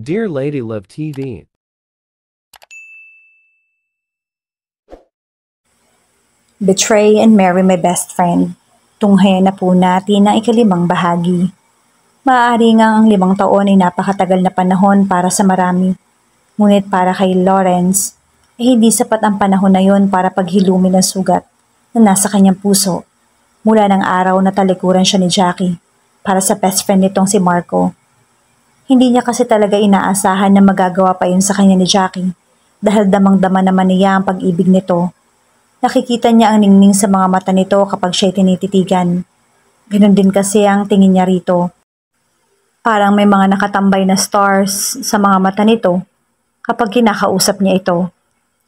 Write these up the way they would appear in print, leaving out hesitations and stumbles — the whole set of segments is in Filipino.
Dear Lady Love TV. Betray and Marry My Best Friend. Tunghayan na po natin ang ikalimang bahagi. Maaari nga ang 5 taon ay napakatagal na panahon para sa marami. Ngunit para kay Lawrence, hindi sapat ang panahon na yon para paghilumin ang sugat na nasa kanyang puso. Mula ng araw na talikuran siya ni Jackie para sa best friend nitong si Marco. Hindi niya kasi talaga inaasahan na magagawa pa yun sa kanya ni Jackie dahil damang-dama naman niya ang pag-ibig nito. Nakikita niya ang ningning sa mga mata nito kapag siya'y tinititigan. Ganon din kasi ang tingin niya rito. Parang may mga nakatambay na stars sa mga mata nito kapag kinakausap niya ito.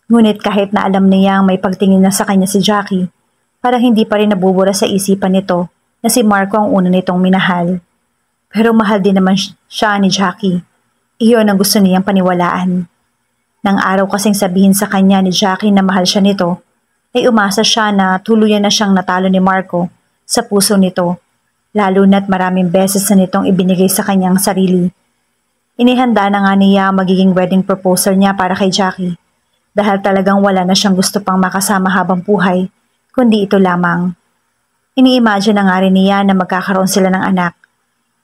Ngunit kahit na alam niya may pagtingin na sa kanya si Jackie, parang hindi pa rin nabubura sa isipan nito na si Marco ang una nitong minahal. Pero mahal din naman siya ni Jackie. Iyon ang gusto niyang paniwalaan. Nang araw kasing sabihin sa kanya ni Jackie na mahal siya nito, ay umasa siya na tuluyan na siyang natalo ni Marco sa puso nito, lalo na't maraming beses na nitong ibinigay sa kanyang sarili. Inihanda na nga niya ang magiging wedding proposal niya para kay Jackie, dahil talagang wala na siyang gusto pang makasama habang buhay, kundi ito lamang. Ini-imagine na nga rin niya na magkakaroon sila ng anak,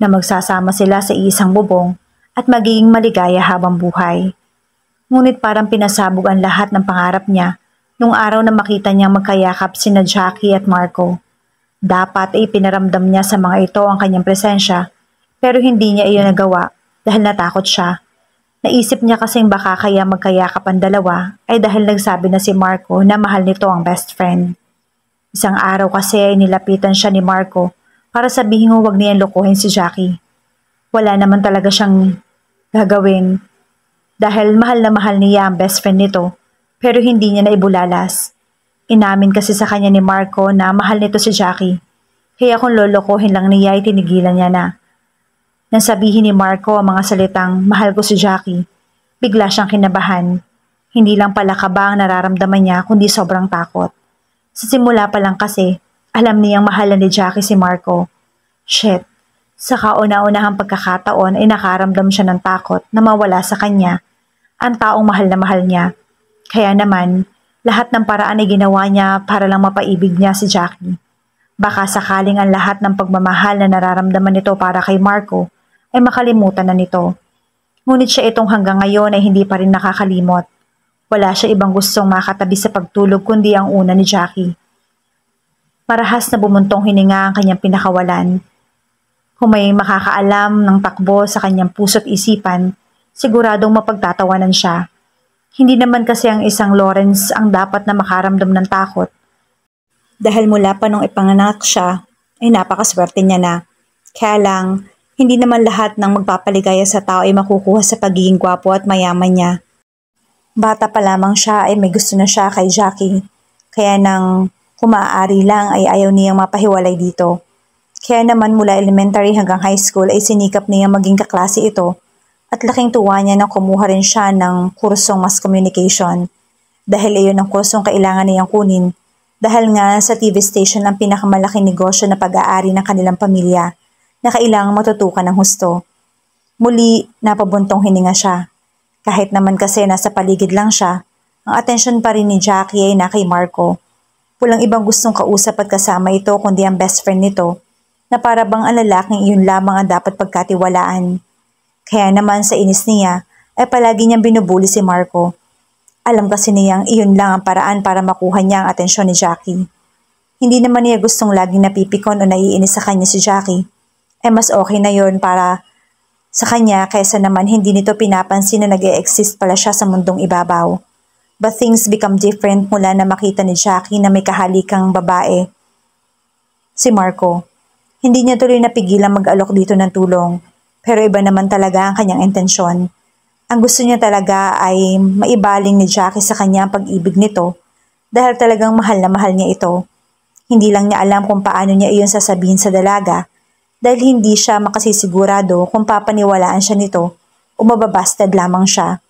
na magsasama sila sa isang bubong at magiging maligaya habang buhay. Ngunit parang pinasabog ang lahat ng pangarap niya nung araw na makita niyang magkayakap sina Jackie at Marco. Dapat ay pinaramdam niya sa mga ito ang kanyang presensya, pero hindi niya iyon nagawa dahil natakot siya. Naisip niya kasing baka kaya magkayakap ang dalawa ay dahil nagsabi na si Marco na mahal nito ang best friend. Isang araw kasi ay nilapitan siya ni Marco para sabihin huwag niyang lokohin si Jackie. Wala naman talaga siyang gagawin dahil mahal na mahal niya ang best friend nito pero hindi niya naibulalas. Inamin kasi sa kanya ni Marco na mahal nito si Jackie. Kaya kung lolokohin lang niya ay tinigilan niya na. Nang sabihin ni Marco ang mga salitang mahal ko si Jackie, bigla siyang kinabahan. Hindi lang pala kaba ang nararamdaman niya kundi sobrang takot. Sa simula pa lang kasi, alam niyang mahalan ni Jackie si Marco. Shit, sa kauna-unahang pagkakataon ay nakaramdam siya ng takot na mawala sa kanya ang taong mahal na mahal niya. Kaya naman, lahat ng paraan ay ginawa niya para lang mapaibig niya si Jackie. Baka sakaling ang lahat ng pagmamahal na nararamdaman nito para kay Marco ay makalimutan na nito. Ngunit siya itong hanggang ngayon ay hindi pa rin nakakalimot. Wala siya ibang gustong makatabi sa pagtulog kundi ang una ni Jackie. Marahas na bumuntong hininga ang kanyang pinakawalan. Kung may makakaalam ng takbo sa kanyang puso't isipan, siguradong mapagtatawanan siya. Hindi naman kasi ang isang Lawrence ang dapat na makaramdam ng takot. Dahil mula pa nung ipanganak siya, ay napakaswerte niya na. Kaya lang, hindi naman lahat ng magpapaligaya sa tao ay makukuha sa pagiging gwapo at mayaman niya. Bata pa lamang siya ay may gusto na siya kay Jackie. Kaya nang kung maaari lang ay ayaw niyang mapahiwalay dito. Kaya naman mula elementary hanggang high school ay sinikap niyang maging kaklase ito. At laking tuwa niya nang kumuha rin siya ng kursong mass communication. Dahil iyon ang kursong kailangan niyang kunin. Dahil nga sa TV station ang pinakamalaking negosyo na pag-aari ng kanilang pamilya na kailangang matutukan ng husto. Muli, napabuntong hininga siya. Kahit naman kasi nasa paligid lang siya, ang atensyon pa rin ni Jackie ay na kay Marco. Walang ibang gustong kausap at kasama ito kundi ang best friend nito na para bang ang lalaking iyon lamang ang dapat pagkatiwalaan. Kaya naman sa inis niya ay palagi niyang binubuli si Marco. Alam kasi niyang iyon lang ang paraan para makuha niya ang atensyon ni Jackie. Hindi naman niya gustong laging napipikon o naiinis sa kanya si Jackie. Mas okay na yon para sa kanya kaysa naman hindi nito pinapansin na nag-e-exist pala siya sa mundong ibabaw. But things become different mula na makita ni Jackie na may kahalikang babae. Si Marco. Hindi niya tuloy napigilan mag-alok dito ng tulong. Pero iba naman talaga ang kanyang intensyon. Ang gusto niya talaga ay maibaling ni Jackie sa kanya ang pag-ibig nito dahil talagang mahal na mahal niya ito. Hindi lang niya alam kung paano niya iyon sasabihin sa dalaga dahil hindi siya makasisigurado kung papaniwalaan siya nito o mababastad lamang siya.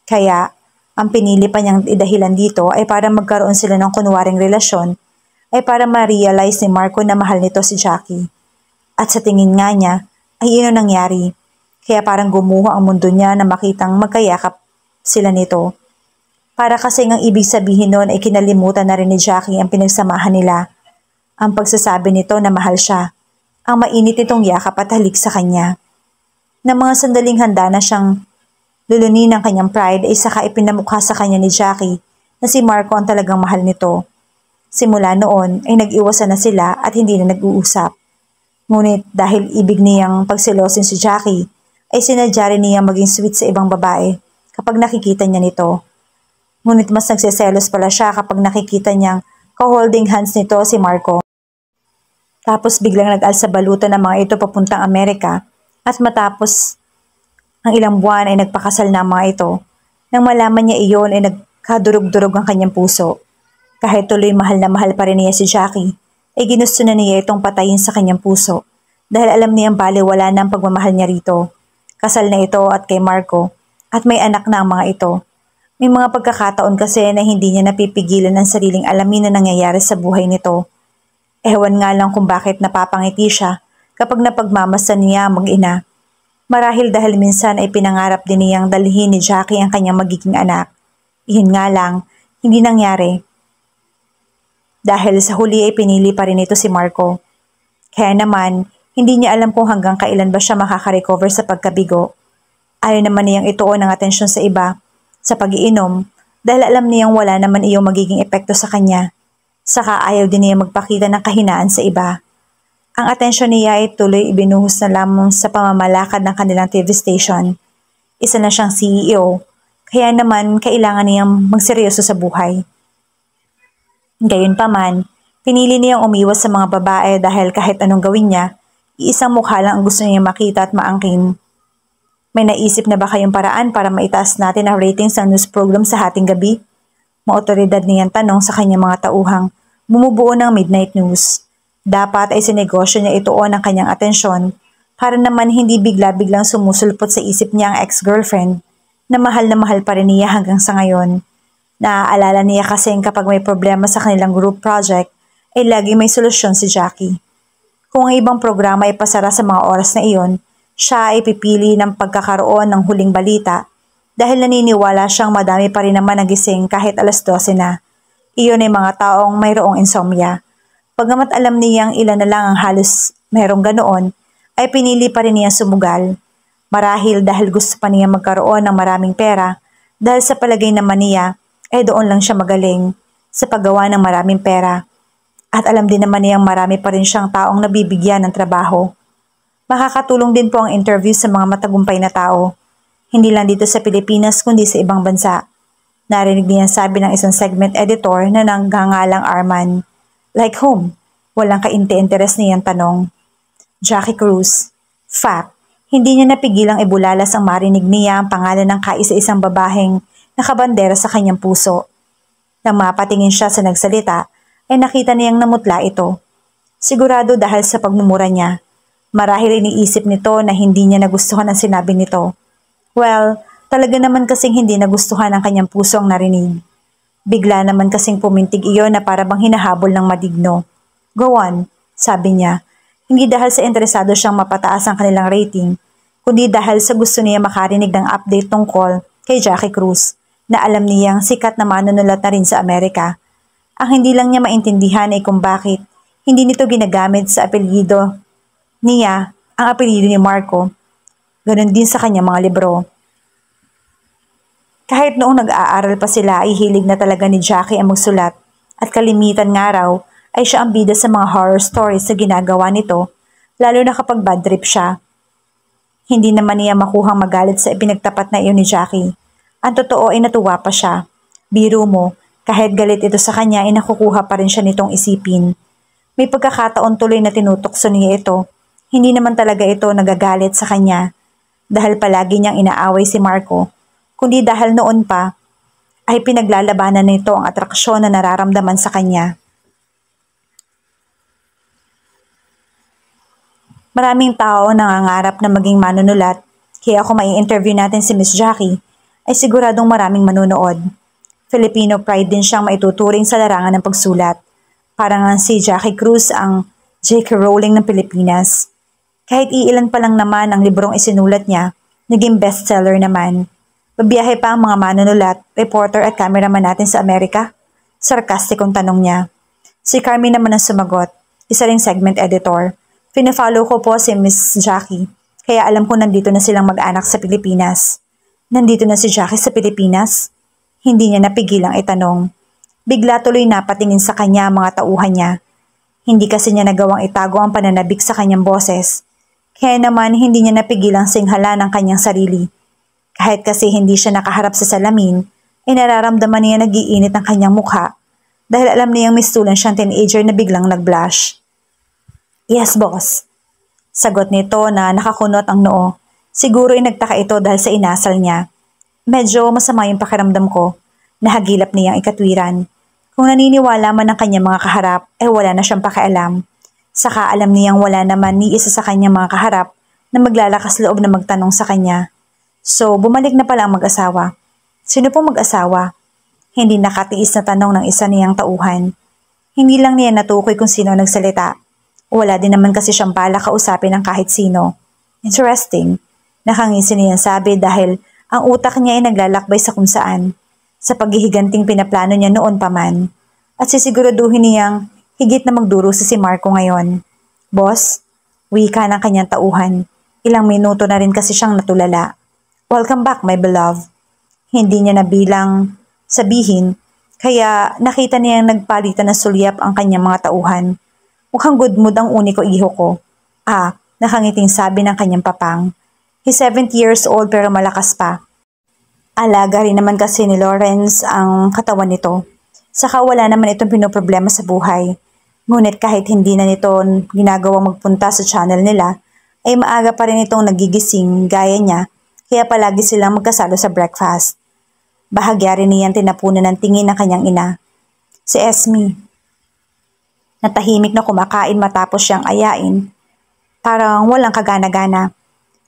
Kaya, ang pinili pa niyang idahilan dito ay para magkaroon sila ng kunwaring relasyon ay para ma-realize ni Marco na mahal nito si Jackie. At sa tingin nga niya, ay yun ang nangyari. Kaya parang gumuho ang mundo niya na makitang magkayakap sila nito. Para kasi ang ibig sabihin noon ay kinalimutan na rin ni Jackie ang pinagsamahan nila. Ang pagsasabi nito na mahal siya. Ang mainit nitong yakap at halik sa kanya. Na mga sandaling handa na siyang lulunin ng kanyang pride ay saka ipinamukha sa kanya ni Jackie na si Marco ang talagang mahal nito. Simula noon ay nag-iwasan na sila at hindi na nag-uusap. Ngunit dahil ibig niyang pagselosin si Jackie, ay sinadya rin niyang maging sweet sa ibang babae kapag nakikita niya nito. Ngunit mas nagsiselos pala siya kapag nakikita niyang ka-holding hands nito si Marco. Tapos biglang nag-alsa balutan ng mga ito papuntang Amerika at matapos ang ilang buwan ay nagpakasal na ang mga ito. Nang malaman niya iyon ay nagkadurog-durog ang kanyang puso. Kahit tuloy mahal na mahal pa rin niya si Jackie, ay ginusto na niya itong patayin sa kanyang puso dahil alam niyang baliwala na ang pagmamahal niya rito. Kasal na ito at kay Marco at may anak na ang mga ito. May mga pagkakataon kasi na hindi niya napipigilan ang sariling alamin na nangyayari sa buhay nito. Ewan nga lang kung bakit napapangiti siya kapag napagmamasan niya ang mag-ina. Marahil dahil minsan ay pinangarap din niyang dalhin ni Jackie ang kanyang magiging anak. Iyon nga lang, hindi nangyari. Dahil sa huli ay pinili pa rin ito si Marco. Kaya naman, hindi niya alam kung hanggang kailan ba siya makaka-recover sa pagkabigo. Ayaw naman niyang ituon ng atensyon sa iba, sa pag-iinom, dahil alam niyang wala naman iyong magiging epekto sa kanya. Saka ayaw din niya magpakita ng kahinaan sa iba. Ang atensyon niya ay tuloy ibinuhos na lamang sa pamamalakad ng kanilang TV station. Isa na siyang CEO, kaya naman kailangan niyang magseryoso sa buhay. Gayunpaman, pinili niyang umiwas sa mga babae dahil kahit anong gawin niya, iisang mukha lang ang gusto niya makita at maangkin. May naisip na ba kayong paraan para maitaas natin ang ratings ng news program sa hating gabi? Maotoridad niyang tanong sa kanyang mga tauhang bumubuo ng midnight news. Dapat ay sinegosyo niya ituon ang kanyang atensyon para naman hindi bigla-biglang sumusulpot sa isip niya ang ex-girlfriend na mahal pa rin niya hanggang sa ngayon. Naaalala niya kasing kapag may problema sa kanilang group project ay lagi may solusyon si Jackie. Kung ang ibang programa ay pasara sa mga oras na iyon, siya ay pipili ng pagkakaroon ng huling balita dahil naniniwala siyang madami pa rin naman nagising kahit alas 12 na. Iyon ay mga taong mayroong insomnia. Pagamat alam niyang ilan na lang ang halos mayroong ganoon, ay pinili pa rin niya sumugal. Marahil dahil gusto pa niya magkaroon ng maraming pera dahil sa palagay naman niya ay doon lang siya magaling sa paggawa ng maraming pera. At alam din naman niyang marami pa rin siyang taong nabibigyan ng trabaho. Makakatulong din po ang interview sa mga matagumpay na tao. Hindi lang dito sa Pilipinas kundi sa ibang bansa. Narinig niya sabi ng isang segment editor na nanggangalang Arman. Like whom? Walang kainte-interes niyang tanong. Jackie Cruz. Fact, hindi niya napigilang ibulalas ang marinig niya ang pangalan ng kaisa-isang babaheng nakabandera sa kanyang puso. Nang mapatingin siya sa nagsalita, ay nakita niyang namutla ito. Sigurado dahil sa pagmumura niya. Marahil iniisip nito na hindi niya nagustuhan ang sinabi nito. Well, talaga naman kasing hindi nagustuhan ang kanyang puso ang narinig. Bigla naman kasing pumintig iyon na para bang hinahabol ng madigno. Go on, sabi niya. Hindi dahil sa interesado siyang mapataas ang kanilang rating, kundi dahil sa gusto niya makarinig ng update tungkol kay Jackie Cruz na alam niyang sikat na manunulat na rin sa Amerika. Ang hindi lang niya maintindihan ay kung bakit hindi nito ginagamit sa apelyido niya ang apelyido ni Marco. Ganon din sa kanyang mga libro. Kahit noong nag-aaral pa sila ay hilig na talaga ni Jackie ang magsulat at kalimitan nga raw ay siya ang bida sa mga horror stories na ginagawa nito lalo na kapag bad trip siya. Hindi naman niya makuhang magalit sa ipinagtapat na iyon ni Jackie. Ang totoo ay natuwa pa siya. Biro mo, kahit galit ito sa kanya ay nakukuha pa rin siya nitong isipin. May pagkakataon tuloy na tinutokso niya ito. Hindi naman talaga ito nagagalit sa kanya dahil palagi niyang inaaway si Marco, kundi dahil noon pa ay pinaglalabanan nito ang atraksyon na nararamdaman sa kanya. Maraming tao nangangarap na maging manunulat, kaya kung mai-interview natin si Miss Jackie, ay siguradong maraming manunood. Filipino pride din siyang maituturing sa larangan ng pagsulat. Parang si Jackie Cruz ang J.K. Rowling ng Pilipinas. Kahit iilan pa lang naman ang librong isinulat niya, naging bestseller naman. Babiyahe pa ang mga manunulat, reporter at cameraman natin sa Amerika? Sarkastikong tanong niya. Si Carmi naman ang sumagot, isa ring segment editor. Pina-follow ko po si Miss Jackie, kaya alam ko nandito na silang mag-anak sa Pilipinas. Nandito na si Jackie sa Pilipinas? Hindi niya napigilang itanong. Bigla tuloy napatingin sa kanya ang mga tauhan niya. Hindi kasi niya nagawang itago ang pananabik sa kanyang boses. Kaya naman hindi niya napigilang singhala ng kanyang sarili. Kahit kasi hindi siya nakaharap sa salamin, ay nararamdaman niya nag-iinit ang kanyang mukha dahil alam niyang mistulan siyang teenager na biglang nag-blush. Yes, boss. Sagot nito na nakakunot ang noo. Siguro ay nagtaka ito dahil sa inasal niya. Medyo masama yung pakiramdam ko. Nahagilap niyang ikatwiran. Kung naniniwala man ang kanyang mga kaharap, ay wala na siyang pakialam. Saka alam niyang wala naman ni isa sa kanyang mga kaharap na maglalakas loob na magtanong sa kanya. So, bumalik na pala ang mag-asawa. Sino pong mag-asawa? Hindi nakatiis na tanong ng isa niyang tauhan. Hindi lang niya natukoy kung sino nagsalita. Wala din naman kasi siyang bala kausapin ng kahit sino. Interesting. Nakangisi niyang sabi dahil ang utak niya ay naglalakbay sa kung saan. Sa paghihiganting pinaplano niya noon pa man. At sisiguraduhin niyang higit na magdurusa si Marco ngayon. Boss, wika ng kanyang tauhan. Ilang minuto na rin kasi siyang natulala. Welcome back, my beloved. Hindi niya nabilang sabihin, kaya nakita niyang nagpalitan ng sulyap ang kanyang mga tauhan. Mukhang good mood ang uni ko, iho ko. Nakangiting sabi ng kanyang papang. He's 70 years old pero malakas pa. Alaga rin naman kasi ni Lawrence ang katawan nito. Saka wala naman itong pinoproblema sa buhay. Ngunit kahit hindi na nito ginagawang magpunta sa channel nila, ay maaga pa rin itong nagigising gaya niya, kaya palagi silang magkasalo sa breakfast. Bahagya rin niyan tinapunan ng tingin ng kanyang ina. Si Esme. Natahimik na kumakain matapos siyang ayain. Parang walang kagana-gana.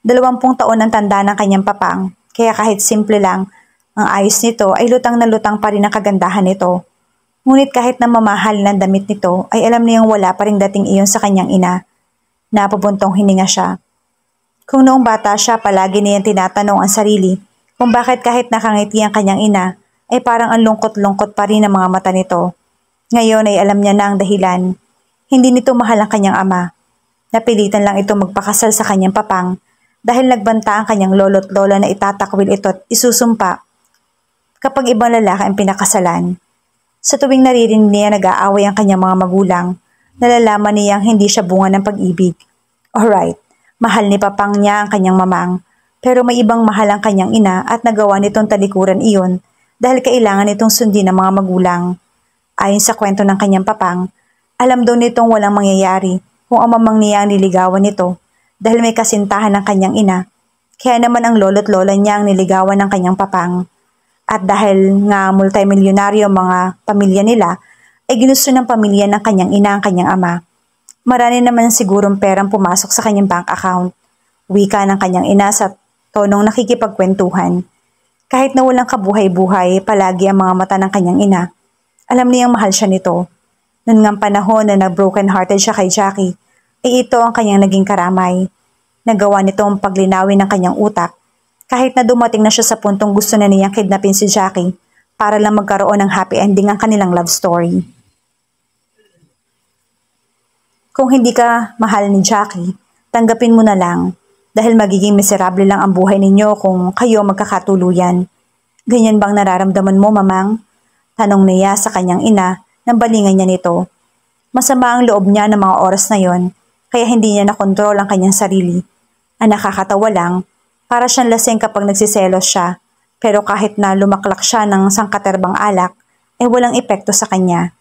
20 taon ang tanda ng kanyang papang, kaya kahit simple lang, ang ayos nito ay lutang na lutang pa rin ang kagandahan nito. Ngunit kahit na mamahal ng damit nito, ay alam niyang wala pa rin dating iyon sa kanyang ina. Napabuntong hininga siya. Kung noong bata siya, palagi niyang tinatanong ang sarili kung bakit kahit nakangiti ang kanyang ina, ay parang ang lungkot-lungkot pa rin ang mga mata nito. Ngayon ay alam niya na ang dahilan. Hindi nito mahal ang kanyang ama. Napilitan lang ito magpakasal sa kanyang papang dahil nagbanta ang kanyang lolo't lola na itatakwil ito at isusumpa kapag ibang lalaki ang pinakasalan. Sa tuwing naririnig niya nag-aaway ang kanyang mga magulang, nalalaman niyang hindi siya bunga ng pag-ibig. Alright, mahal ni papang niya ang kanyang mamang, pero may ibang mahal ang kanyang ina at nagawa nitong talikuran iyon dahil kailangan nitong sundin ng mga magulang. Ayon sa kwento ng kanyang papang, alam daw nitong walang mangyayari kung ang mamang niya ang niligawan nito dahil may kasintahan ng kanyang ina, kaya naman ang lolo't lola niya ang niligawan ng kanyang papang. At dahil nga multimilyonaryo mga pamilya nila, ay ginusto ng pamilya ng kanyang ina ang kanyang ama. Marami naman sigurong perang pumasok sa kanyang bank account. Wika ng kanyang ina sa tonong nakikipagkwentuhan. Kahit na walang kabuhay-buhay, palagi ang mga mata ng kanyang ina. Alam niyang mahal siya nito. Noon ngang panahon na nag-broken hearted siya kay Jackie, ay ito ang kanyang naging karamay. Nagawa nitong paglinawin ng kanyang utak. Kahit na dumating na siya sa puntong gusto na niyang kidnapin si Jackie para lang magkaroon ng happy ending ang kanilang love story. Kung hindi ka mahal ni Jackie, tanggapin mo na lang dahil magiging miserable lang ang buhay ninyo kung kayo magkakatuluyan. Ganyan bang nararamdaman mo, mamang? Tanong niya sa kanyang ina nang balingan niya nito. Masama ang loob niya ng mga oras na yon, kaya hindi niya nakontrol ang kanyang sarili. Ang nakakatawa lang, para siyang lasing kapag nagsiselos siya, pero kahit na lumaklak siya ng sangkaterbang alak, ay walang epekto sa kanya.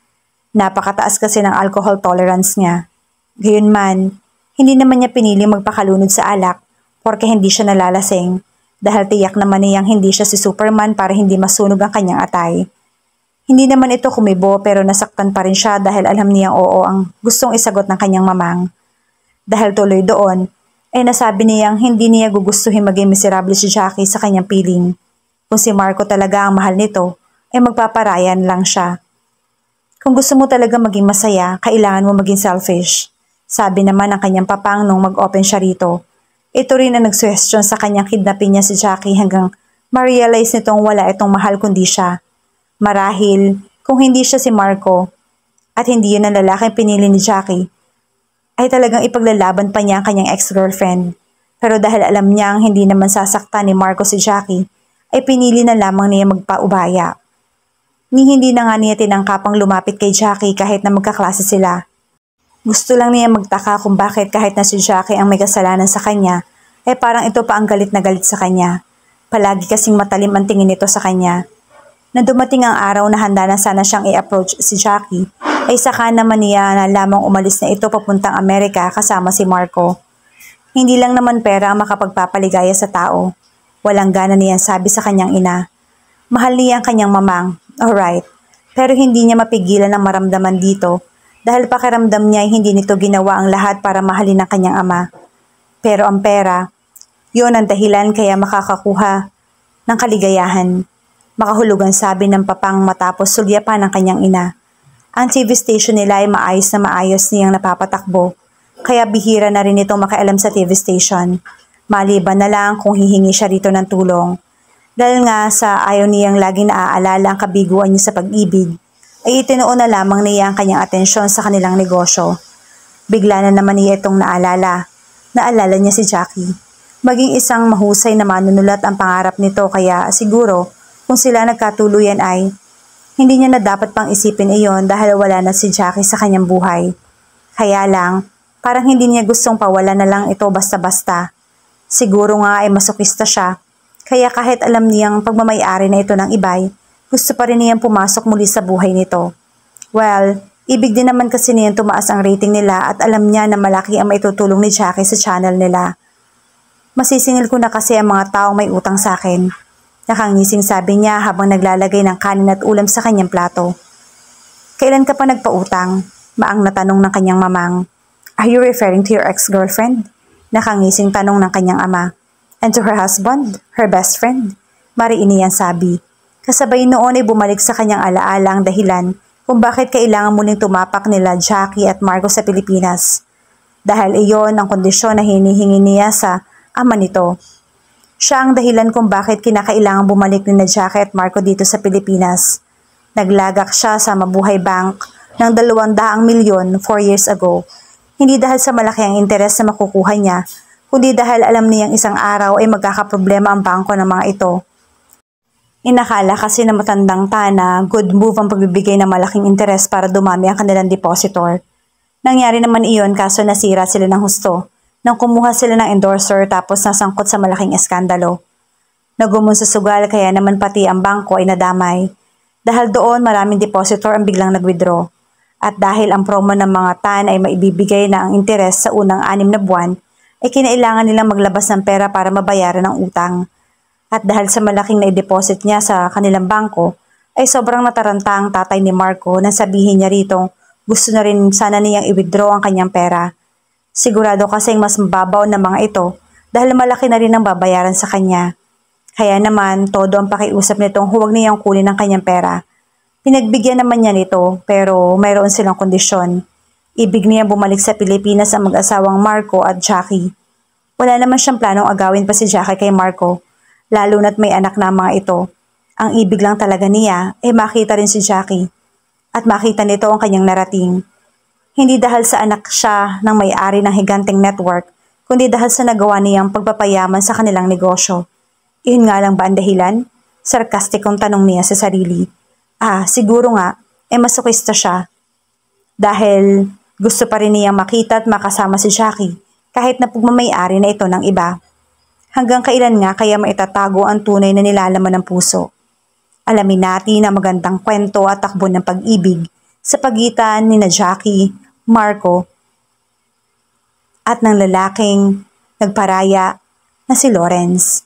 Napakataas kasi ng alcohol tolerance niya. Gayunman, hindi naman niya pinili magpakalunod sa alak porque hindi siya nalalasing dahil tiyak naman niyang hindi siya si Superman para hindi masunog ang kanyang atay. Hindi naman ito kumibo pero nasaktan pa rin siya dahil alam niyang oo ang gustong isagot ng kanyang mamang. Dahil tuloy doon, ay nasabi niyang hindi niya gugustuhin maging miserable si Jackie sa kanyang piling. Kung si Marco talaga ang mahal nito, ay magpaparayan lang siya. Kung gusto mo talaga maging masaya, kailangan mo maging selfish. Sabi naman ng kanyang papang nung mag-open siya rito. Ito rin ang nagsuhestyon sa kanyang kidnapin niya si Jackie hanggang ma-realize nitong wala itong mahal kundi siya. Marahil, kung hindi siya si Marco at hindi yun ang lalaking pinili ni Jackie, ay talagang ipaglalaban pa niya ang kanyang ex-girlfriend. Pero dahil alam niyang hindi naman sasaktan ni Marco si Jackie, ay pinili na lamang niya magpaubaya. Hindi na nga niya tinangkapang lumapit kay Jackie kahit na magkaklase sila. Gusto lang niya magtaka kung bakit kahit na si Jackie ang may kasalanan sa kanya, ay parang ito pa ang galit na galit sa kanya. Palagi kasing matalim ang tingin nito sa kanya. Na dumating ang araw na handa na sana siyang i-approach si Jackie, ay saka naman niya na lamang umalis na ito papuntang Amerika kasama si Marco. Hindi lang naman pera ang makapagpapaligaya sa tao. Walang gana niya sabi sa kanyang ina. Mahal niya ang kanyang mamang, alright, pero hindi niya mapigilan ang maramdaman dito dahil pakiramdam niya ay hindi nito ginawa ang lahat para mahalin ang kanyang ama. Pero ang pera, yun ang dahilan kaya makakakuha ng kaligayahan. Makahulugan sabi ng papang matapos sulyapan ng kanyang ina. Ang TV station nila ay maayos niyang napapatakbo, kaya bihira na rin itong makialam sa TV station. Maliban na lang kung hihingi siya rito ng tulong. Dahil nga sa ayaw niyang laging naaalala ang kabiguan niya sa pag-ibig, ay itinuon na lamang niya ang kanyang atensyon sa kanilang negosyo. Bigla na naman niya itong naalala. Naalala niya si Jackie. Maging isang mahusay na manunulat ang pangarap nito kaya siguro kung sila nagkatuluyan ay hindi niya na dapat pang isipin iyon dahil wala na si Jackie sa kanyang buhay. Kaya lang, parang hindi niya gustong pawala na lang ito basta-basta. Siguro nga ay masokista siya, kaya kahit alam niyang pagmamayari na ito ng ibay, gusto pa rin niyang pumasok muli sa buhay nito. Well, ibig din naman kasi niyang tumaas ang rating nila at alam niya na malaki ang maitutulong ni Jackie sa channel nila. Masisingil ko na kasi ang mga taong may utang sa akin. Nakangising sabi niya habang naglalagay ng kanin at ulam sa kanyang plato. Kailan ka pa nagpautang? Maang na tanong ng kanyang mamang. Are you referring to your ex-girlfriend? Nakangising tanong ng kanyang ama. And to her husband, her best friend? Mariin niyang sabi. Kasabay noon ay bumalik sa kanyang alaala ang dahilan kung bakit kailangan muling tumapak nila Jackie at Marco sa Pilipinas. Dahil iyon ang kondisyon na hinihingi niya sa ama nito. Siya ang dahilan kung bakit kinakailangan bumalik ni Jackie at Marco dito sa Pilipinas. Naglagak siya sa Mabuhay Bank ng 200 milyon 4 years ago. Hindi dahil sa malaki ang interes na makukuha niya, kundi dahil alam niyang isang araw ay magkakaproblema ang bangko ng mga ito. Inakala kasi na matandang na good move ang pagbibigay ng malaking interes para dumami ang kanilang depositor. Nangyari naman iyon kaso nasira sila ng husto nang kumuha sila ng endorser tapos nasangkot sa malaking eskandalo. Nagumon sa sugal kaya naman pati ang bangko ay nadamay. Dahil doon maraming depositor ang biglang nag-withdraw. At dahil ang promo ng mga tan ay maibibigay na ang interes sa unang 6 na buwan, ay kinailangan nilang maglabas ng pera para mabayaran ang utang. At dahil sa malaking na-deposit niya sa kanilang bangko, ay sobrang nataranta ang tatay ni Marco na sabihin niya rito gusto na rin sana niyang i-withdraw ang kanyang pera. Sigurado kasing mas mababaw na mga ito dahil malaki na rin ang babayaran sa kanya. Kaya naman, todo ang pakiusap nitong huwag niyang kunin ang kanyang pera. Pinagbigyan naman niya nito pero mayroon silang kondisyon. Ibig niya bumalik sa Pilipinas ang mag-asawang Marco at Jackie. Wala naman siyang planong agawin pa si Jackie kay Marco. Lalo na't may anak na mga ito. Ang ibig lang talaga niya ay makita rin si Jackie. At makita nito ang kanyang narating. Hindi dahil sa anak siya ng may-ari ng higanteng network, kundi dahil sa nagawa niyang pagpapayaman sa kanilang negosyo. Iyon nga lang ba ang dahilan? Sarkastikong tanong niya sa sarili. Siguro nga, masokista siya. Dahil gusto pa rin niyang makita at makasama si Jackie kahit na pagmamayari na ito ng iba. Hanggang kailan nga kaya maitatago ang tunay na nilalaman ng puso? Alamin natin ang magandang kwento at takbo ng pag-ibig sa pagitan ni Jackie, Marco, at ng lalaking nagparaya na si Lawrence.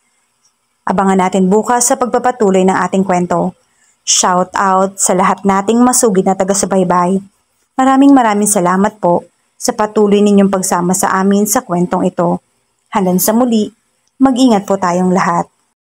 Abangan natin bukas sa pagpapatuloy ng ating kwento. Shout out sa lahat nating masugid na taga-subaybay. Maraming salamat po sa patuloy ninyong pagsama sa amin sa kwentong ito. Hanggang sa muli. Mag-ingat po tayong lahat.